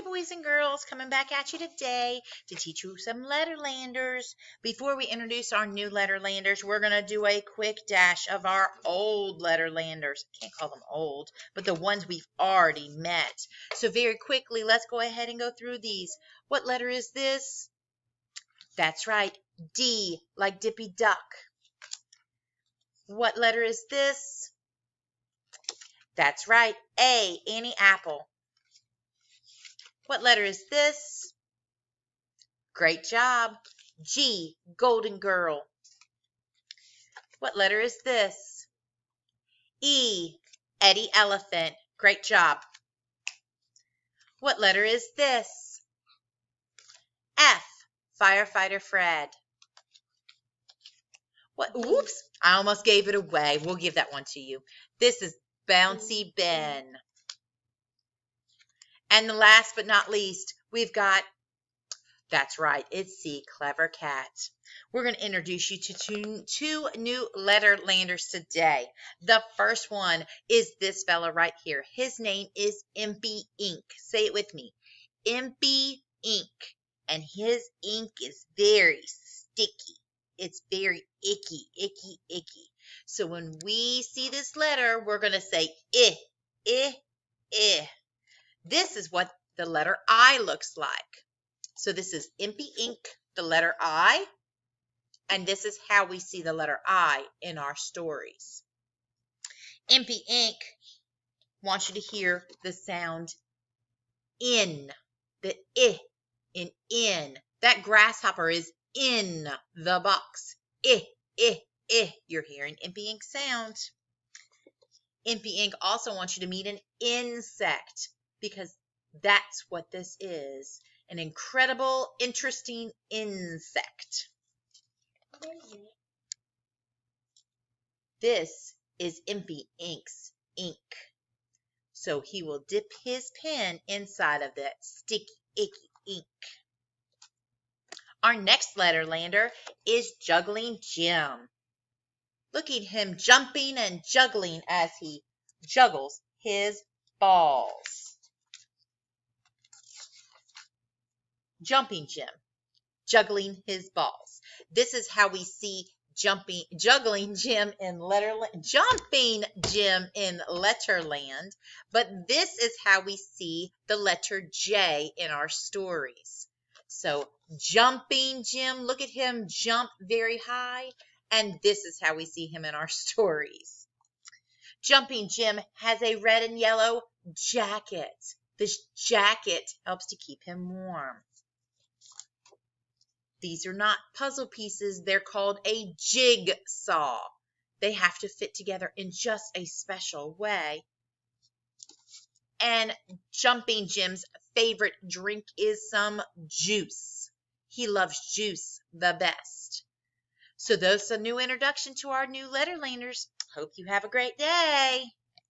Hi, boys and girls, coming back at you today to teach you some letterlanders. Before we introduce our new letterlanders, we're going to do a quick dash of our old letterlanders. Can't call them old, but the ones we've already met. So very quickly, let's go ahead and go through these. What letter is this? That's right, D, like Dippy Duck. What letter is this? That's right, A, Annie Apple. What letter is this? Great job. G, Golden Girl. What letter is this? E, Eddie Elephant. Great job. What letter is this? F, Firefighter Fred. Whoops, I almost gave it away. We'll give that one to you. This is Bouncy Ben. And last but not least, we've got, that's right, it's C, Clever Cat. We're going to introduce you to two new letterlanders today. The first one is this fella right here. His name is Impy Ink. Say it with me. Impy Ink. And his ink is very sticky. It's very icky, icky, icky. So when we see this letter, we're going to say eh, eh, eh. This is what the letter I looks like. So this is Impy Ink, the letter I. And this is how we see the letter I in our stories. Impy Ink wants you to hear the sound in, the I in in. That grasshopper is in the box. I. You're hearing Impy Ink sound. Impy Ink also wants you to meet an insect because that's what this is. An incredible, interesting insect. This is Impy Ink's ink. So he will dip his pen inside of that sticky, icky ink. Our next letterlander is Juggling Jim. Look at him jumping and juggling as he juggles his balls. Jumping Jim, juggling his balls. This is how we see juggling Jim in jumping Jim in Letterland, but this is how we see the letter J in our stories. So jumping Jim, look at him jump very high, and this is how we see him in our stories. Jumping Jim has a red and yellow jacket. This jacket helps to keep him warm. These are not puzzle pieces. They're called a jigsaw. They have to fit together in just a special way. And Jumping Jim's favorite drink is some juice. He loves juice the best. So that's a new introduction to our new letterlanders. Hope you have a great day.